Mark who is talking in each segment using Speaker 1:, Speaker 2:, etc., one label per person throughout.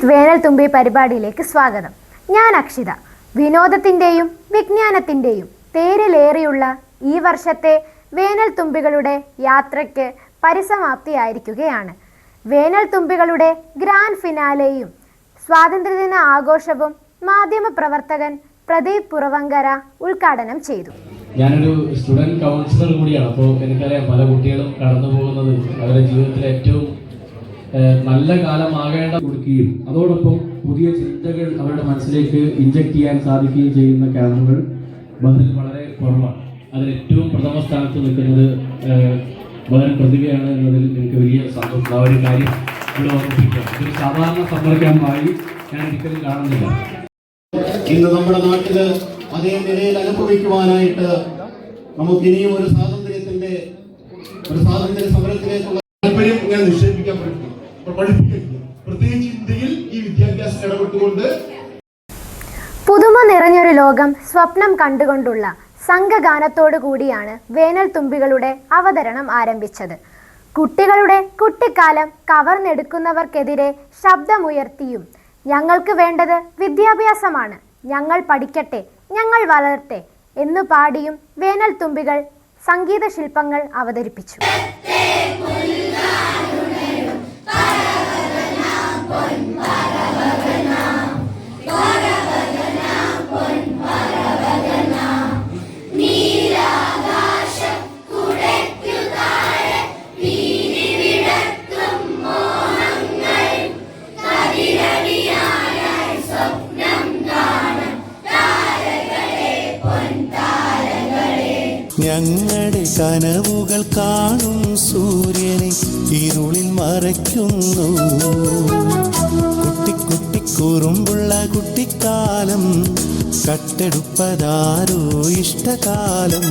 Speaker 1: വിത്ത് വേനൽ തുമ്പി പരിപാടിയിലേക്ക് സ്വാഗതം. ഞാൻ അക്ഷിത. വിനോദത്തിൻ്റെയും വിജ്ഞാനത്തിൻ്റെയും തേരിലേറിയുള്ള ഈ വർഷത്തെ വേനൽ തുമ്പികളുടെ യാത്രയ്ക്ക് പരിസമാപ്തിയായിരിക്കുകയാണ്. വേനൽ തുമ്പികളുടെ ഗ്രാൻഡ് ഫിനാലെയും സ്വാതന്ത്ര്യദിന ആഘോഷവും മാധ്യമപ്രവർത്തകൻ പ്രദീപ് പുറവങ്കര ഉദ്ഘാടനം ചെയ്തു.
Speaker 2: ഞാനൊരു സ്റ്റുഡൻറ് കൗൺസിലർ കൂടിയാണ്. അപ്പോൾ എനിക്കറിയാം പല കുട്ടികളും കടന്നു പോകുന്നത് അവരുടെ ജീവിതത്തിലെ ഏറ്റവും നല്ല കാലമാകേണ്ട കൊടുക്കുകയും അതോടൊപ്പം പുതിയ ചിന്തകൾ അവരുടെ മനസ്സിലേക്ക് ഇൻജക്ട് ചെയ്യാൻ സാധിക്കുകയും ചെയ്യുന്ന ക്യാമ്പുകൾ ബഹ്റിൽ വളരെ കുറവാണ്. അതിൽ ഏറ്റവും പ്രഥമ സ്ഥാനത്ത് നിൽക്കുന്നത് ബഹ്റിൻ പ്രതിഭയാണ് എന്നതിൽ എനിക്ക് വലിയ സന്തോഷം. ആ ഒരു കാര്യം ഇവിടെ ഓർമ്മിപ്പിക്കാം. ഇതൊരു സാധാരണ സമ്മർ ക്യാമ്പായി ഞാൻ ഒരിക്കലും കാണുന്നില്ല.
Speaker 3: ഇന്ന് നമ്മുടെ നാട്ടില് അതേ നിലയിൽ അനുഭവിക്കുവാനായിട്ട് നമുക്ക് ഇനിയും ഒരു സ്വാതന്ത്ര്യ സമരത്തിലേക്കുള്ള താല്പര്യം ഇങ്ങനെ നിക്ഷേപിക്കാൻ പറ്റും. പ്രത്യേകിച്ച് ഇന്ത്യയിൽ ഈ വിദ്യാഭ്യാസം ഇടപെട്ടുകൊണ്ട്
Speaker 1: പുതുമ നിറഞ്ഞൊരു ലോകം സ്വപ്നം കണ്ടുകൊണ്ടുള്ള സംഘഗാനത്തോടു കൂടിയാണ് വേനൽ തുമ്പികളുടെ അവതരണം ആരംഭിച്ചത്. കുട്ടികളുടെ കുട്ടിക്കാലം കവർന്നെടുക്കുന്നവർക്കെതിരെ ശബ്ദമുയർത്തിയും ഞങ്ങൾക്ക് വേണ്ടത് വിദ്യാഭ്യാസമാണ്, ഞങ്ങൾ പഠിക്കട്ടെ, ഞങ്ങൾ വളരട്ടെ എന്നു പാടിയും വേനൽ തുമ്പികൾ സംഗീത ശില്പങ്ങൾ അവതരിപ്പിച്ചു.
Speaker 4: ഞങ്ങളുടെ കനവുകൾ കാണും സൂര്യനെ ഇരുളിൽ മറയ്ക്കുന്നു. കുട്ടി കുട്ടി കുറുമ്പുള്ള കുട്ടിക്കാലം കട്ടെടുപ്പതാരോ ഇഷ്ടകാലം.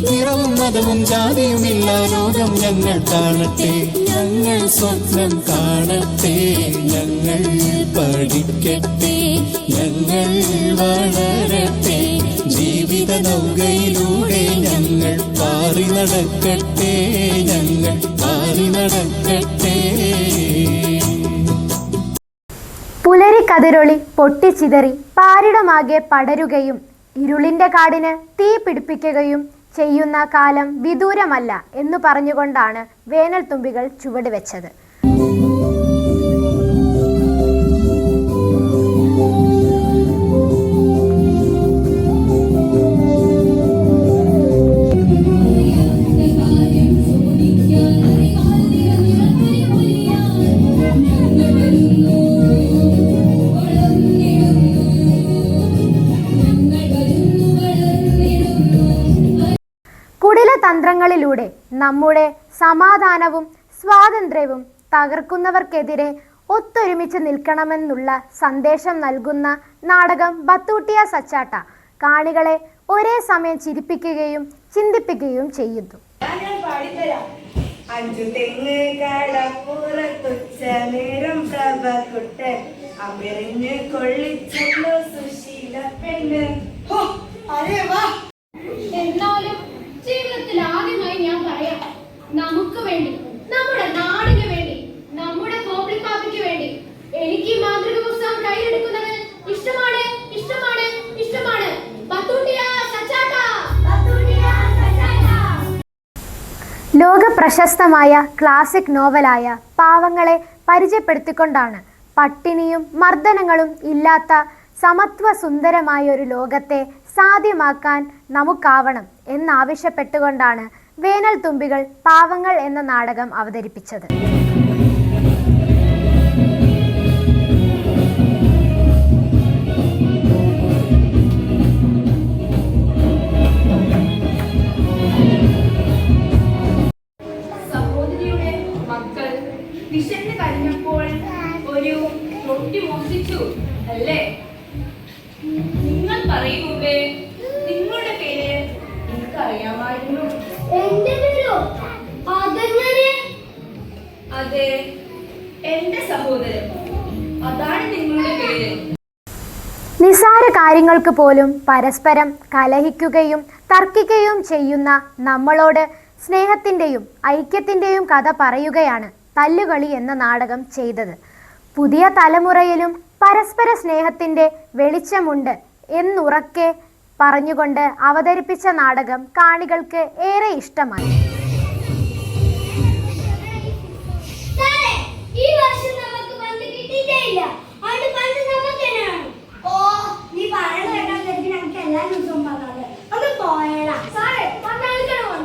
Speaker 4: നിറവും മതവും ജാതിയുമില്ല ലോകം ഞങ്ങൾ കാണട്ടെ, ഞങ്ങൾ സ്വപ്നം കാണട്ടെ, ഞങ്ങൾ പഠിക്കട്ടെ, ഞങ്ങൾ വളരട്ടെ, ജീവിത നൗകയിലൂടെ ഞങ്ങൾ പാറി നടക്കട്ടെ, ഞങ്ങൾ പാറി നടക്കട്ടെ.
Speaker 1: പുലരി കതിരൊളി പൊട്ടിച്ചിതറി പാരിടമാകെ പടരുകയും ഇരുളിന്റെ കാടിന് തീ പിടിപ്പിക്കുകയും ചെയ്യുന്ന കാലം വിദൂരമല്ല എന്നു പറഞ്ഞുകൊണ്ടാണ് വേനൽ തുമ്പികൾ ചുവടുവെച്ചത്. തന്ത്രങ്ങളിലൂടെ നമ്മുടെ സമാധാനവും സ്വാതന്ത്ര്യവും തകർക്കുന്നവർക്കെതിരെ ഒത്തൊരുമിച്ച് നിൽക്കണമെന്നുള്ള സന്ദേശം നൽകുന്ന നാടകം ബത്തൂട്ടിയ സച്ചാട്ട കാണികളെ ഒരേ സമയം ചിരിപ്പിക്കുകയും ചിന്തിപ്പിക്കുകയും ചെയ്യുന്നു.
Speaker 5: ജീവിതത്തിൽ ആദ്യമായി ഞാൻ പറയാം, നമുക്ക് വേണ്ടി, നമ്മുടെ നാടിന് വേണ്ടി, നമ്മുടെ കോപ്പിളിപ്പാപ്പയ്ക്ക് വേണ്ടി എനിക്ക് ഈ മാതൃക പുസ്തകം കയ്യിലെടുക്കുന്നത് ഇഷ്ടമാണ്, ഇഷ്ടമാണ്, ഇഷ്ടമാണ്.
Speaker 1: ലോക പ്രശസ്തമായ ക്ലാസിക് നോവലായ പാവങ്ങളെ പരിചയപ്പെടുത്തിക്കൊണ്ടാണ് പട്ടിണിയും മർദ്ദനങ്ങളും ഇല്ലാത്ത സമത്വ സുന്ദരമായ ഒരു ലോകത്തെ സാധ്യമാക്കാൻ നമുക്കാവണം എന്നാവശ്യപ്പെട്ടുകൊണ്ടാണ് വേനൽ തുമ്പികൾ പാവങ്ങൾ എന്ന നാടകം അവതരിപ്പിച്ചത്.
Speaker 5: സഹോദരിയുടെ മക്കൾ വിശന്ന് കഴിഞ്ഞപ്പോൾ ഒരു റൊട്ടി മോഷ്ടിച്ചു അല്ലേ? നിങ്ങൾ പറയുമ്പേ നിങ്ങളുടെ പേര് എനിക്കറിയാമായിരുന്നു.
Speaker 6: എന്റെ പേരോ? അതെങ്ങനെ?
Speaker 5: അതെ, എന്റെ സഹോദരൻ, അതാണ് നിങ്ങളുടെ പേര്.
Speaker 1: നിസാര കാര്യങ്ങൾക്ക് പോലും പരസ്പരം കലഹിക്കുകയും തർക്കിക്കുകയും ചെയ്യുന്ന നമ്മളോട് സ്നേഹത്തിൻ്റെയും ഐക്യത്തിൻ്റെയും കഥ പറയുകയാണ് തല്ലുകളി എന്ന നാടകം ചെയ്തത്. പുതിയ തലമുറയിലും പരസ്പര സ്നേഹത്തിൻ്റെ വെളിച്ചമുണ്ട് എന്നുറക്കെ പറഞ്ഞുകൊണ്ട് അവതരിപ്പിച്ച നാടകം കാണികൾക്ക് ഏറെ ഇഷ്ടമായി.
Speaker 6: ഈ വർഷം നമുക്ക് പന്ത് കിട്ടിയിട്ടേയില്ല. അതുകൊണ്ട് പന്ത് നമുക്ക് തന്നെയാണ്. ഓ, നീ പറയുന്നത് കേട്ടാൽ നമുക്ക് എല്ലാ ദിവസവും പന്താണ്. ഒന്ന് പോയടാ. സാറേ, പന്ത് കളിക്കണം.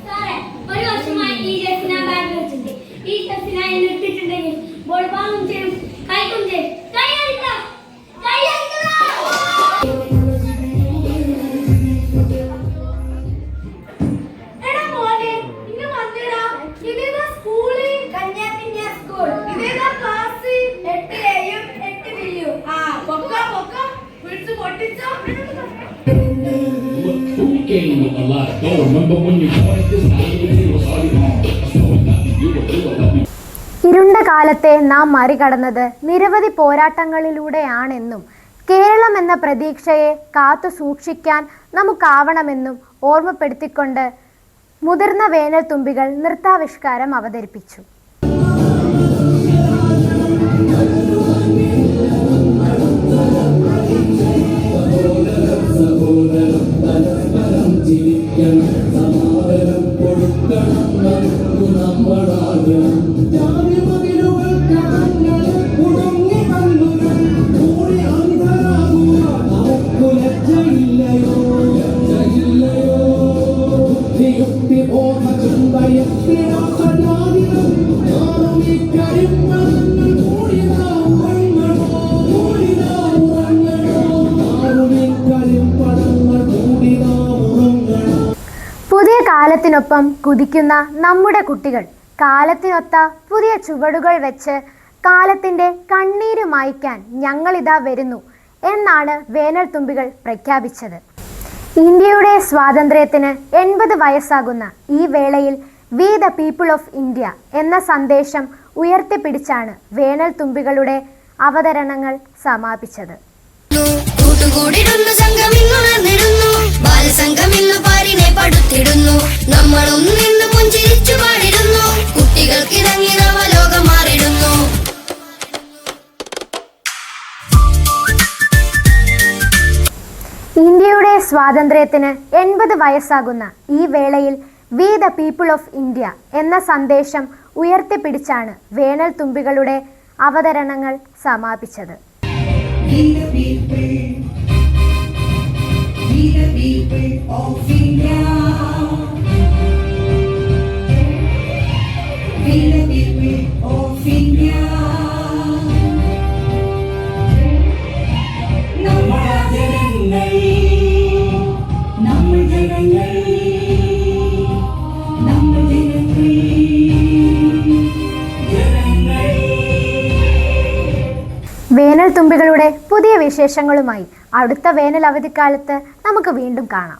Speaker 6: സാറേ, ഒരു വർഷമായി ഈ ഡ്രസ് ഞാൻ ബാഗ് വെച്ചിട്ടുണ്ട്. ഈ ഡ്രസ് ഞാൻ നിർത്തിയിട്ടുണ്ടെങ്കിൽ ബോൾ പാങ്ങും ചെയ്യും, കൈക്കും ചെയ്യും. കൈ കളിക്കണം, കൈ കളിക്കണം. എടാ മോനെ, ഇന്ന് വന്നിടാ. ഇതേതാ സ്കൂള്? കന്യാപിന്യ സ്കൂൾ. ഇതേതാ ക്ലാസ്? 8A-യും 8B-യും. ആ, പൊക്ക പിടിച്ചു പൊട്ടിച്ചോ.
Speaker 7: Who came with a lot of dough? Remember when you started this? It was already hard. So you were
Speaker 1: ഇരുണ്ട കാലത്തെ നാം മറികടന്നത് നിരവധി പോരാട്ടങ്ങളിലൂടെയാണെന്നും കേരളം എന്ന പ്രതീക്ഷയെ കാത്തു സൂക്ഷിക്കാൻ നമുക്കാവണമെന്നും ഓർമ്മപ്പെടുത്തിക്കൊണ്ട് മുതിർന്ന വേനൽ തുമ്പികൾ നൃത്താവിഷ്കാരം അവതരിപ്പിച്ചു. പുതിയ കാലത്തിനൊപ്പം കുതിക്കുന്ന നമ്മുടെ കുട്ടികൾ കാലത്തിനൊത്ത പുതിയ ചുവടുകൾ വെച്ച് കാലത്തിൻ്റെ കണ്ണീര് മായ്ക്കാൻ ഞങ്ങളിതാ വരുന്നു എന്നാണ് വേനൽ തുമ്പികൾ പ്രഖ്യാപിച്ചത്. ഇന്ത്യയുടെ സ്വാതന്ത്ര്യത്തിന് 80 വയസ്സാകുന്ന ഈ വേളയിൽ we the people of India എന്ന സന്ദേശം ഉയർത്തിപ്പിടിച്ചാണ് വേനൽ തുമ്പികളുടെ അവതരണങ്ങൾ സമാപിച്ചത്. ഇന്ത്യയുടെ സ്വാതന്ത്ര്യത്തിന് 80 വയസ്സാകുന്ന ഈ വേളയിൽ we the people of India എന്ന സന്ദേശം ഉയർത്തിപ്പിടിച്ചാണ് വേനൽ തുമ്പികളുടെ അവതരണങ്ങൾ സമാപിച്ചത്.
Speaker 8: We the people of India. We the people of India. നമ്മുടെ ജനങ്ങൾ, നമ്മുടെ ജനങ്ങൾ, നമ്മുടെ ജനങ്ങൾ.
Speaker 1: വേനൽ തുമ്പികളുടെ പുതിയ വിശേഷങ്ങളുമായി അടുത്ത വേനൽ അവധിക്കാലത്ത് നമുക്ക് വീണ്ടും കാണാം.